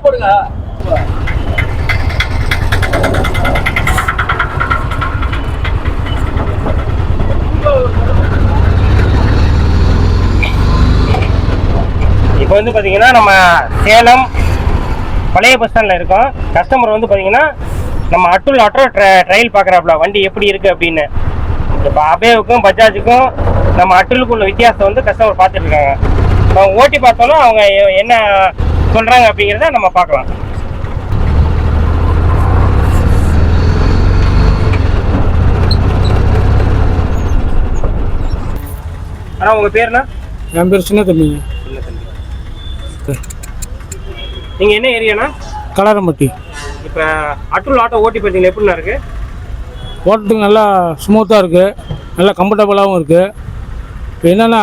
போடுங்க. இப்போ வந்து பார்த்தீங்கன்னா நம்ம சேலம் பழைய பஸ் ஸ்டாண்டில் இருக்கோம். கஸ்டமர் வந்து பார்த்தீங்கன்னா நம்ம அட்டுல் ஆட்டோ ட்ரையல் பார்க்குறாப்புல வண்டி எப்படி இருக்குது அப்படின்னு. இப்போ அபேவுக்கும் பஜாஜுக்கும் நம்ம அட்டுலுக்கு உள்ள வித்தியாசத்தை வந்து கஸ்டமர் பார்த்துட்டு இருக்காங்க. அவங்க ஓட்டி பார்த்தாலும் அவங்க என்ன சொல்கிறாங்க அப்படிங்கிறத நம்ம பார்க்கலாம். ஆனால் உங்கள் பேர்னா? என் பேர் சின்ன தம்பிங்க. சின்ன தம்பி. நீங்கள் என்ன ஏரியாண்ணா? கலாரம்பட்டி. இப்போ அட்டுல் ஆட்டோ ஓட்டி பார்த்தீங்களா, எப்படின்னா இருக்குது? ஓட்டுறதுக்கு நல்லா ஸ்மூத்தாக இருக்குது, நல்லா கம்ஃபர்டபுளாகவும் இருக்குது. இப்போ என்னென்னா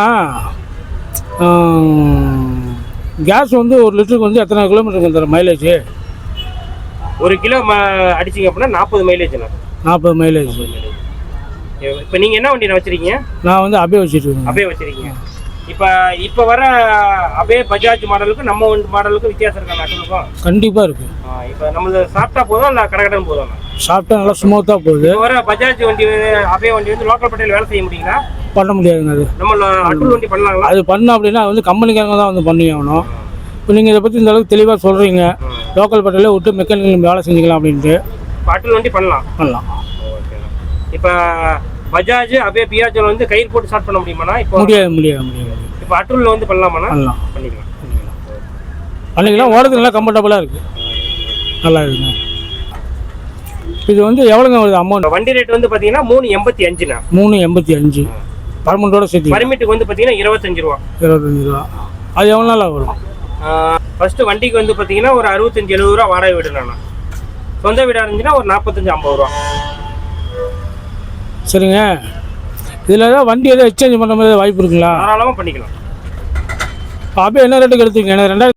கேஸ் வந்து 1 லிட்டருக்கு வந்து எத்தனை கிலோமீட்டருக்கு வந்துடும் மைலேஜ்? 1 கிலோ அடிச்சிங்க அப்படின்னா 40 மைலேஜ்ண்ணா. 40 மைலேஜ். இப்போ நீங்கள் என்ன வண்டி வச்சுருக்கீங்க? நான் வந்து அபே வச்சுருக்கேன். அபே வச்சுருக்கீங்க. இப்போ வர அபே பஜாஜ் மாடலுக்கும் நம்ம மாடலுக்கும் வித்தியாசம் இருக்கா அட்டுலுக்கும்? கண்டிப்பாக இருக்குது. இப்போ நம்மளது சாப்பிட்டா போதும் இல்லை கடகடன் போதும்? சாப்பிட்டா நல்லா ஸ்மூத்தாக போகுது. இப்போ வர பஜாஜ் வண்டி அபே வண்டி வந்து லோக்கல் பட்டியல் வேலை செய்ய முடியுங்களா? பண்ண முடியாதுங்க. அது நம்ம அட்டுல் வண்டி பண்ணலாங்களா? அது பண்ணோம் அப்படின்னா வந்து கம்பெனிக்காரங்க தான் வந்து பண்ணி ஆகணும். இப்போ நீங்கள் இதை பற்றி இந்த அளவுக்கு தெளிவாக சொல்கிறீங்க, லோக்கல் பட்டியலே விட்டு மெக்கானிக்கல் வேலை செஞ்சுக்கலாம் அப்படின்ட்டு. இப்போ அட்டுல் வண்டி பண்ணலாம். ஓகேண்ணா. இப்போ பஜாஜ் அபே பியாஜில் வந்து கயிறு போட்டு ஸ்டார்ட் பண்ண முடியுமாண்ணா? இப்போ முடியாது. இப்போ அட்டுலில் வந்து பண்ணலாமாண்ணா? பண்ணிக்கலாம். ஓடுறது நல்லா கம்ஃபர்டபுளாக இருக்குது, நல்லா இருக்குங்க. இது வந்து எவ்வளோங்க வருது அமௌண்ட்? வண்டி ரேட் வந்து பார்த்தீங்கன்னா 385ண்ணா. 385 பர்மனெண்ட்டோட சேர்த்து. பர்மிட்டுக்கு வந்து பார்த்தீங்கன்னா 25 ரூபா. 25 ரூபா. அது எவ்வளோ நாள் வரும்? ஃபஸ்ட்டு வண்டிக்கு வந்து பார்த்தீங்கன்னா ஒரு 65-70 ரூபா வாடகை விடலாண்ணா. சொந்த வீடாக இருந்துச்சுன்னா ஒரு 45-50 ரூபா. சரிங்க. இதில் ஏதாவது வண்டி எதாவது எக்ஸ்சேஞ்ச் பண்ணுற மாதிரி வாய்ப்பு இருக்குங்களா? தாராளமாக பண்ணிக்கலாம். அப்போ என்ன ரேட்டுக்கு எடுத்துக்கங்க? எனக்கு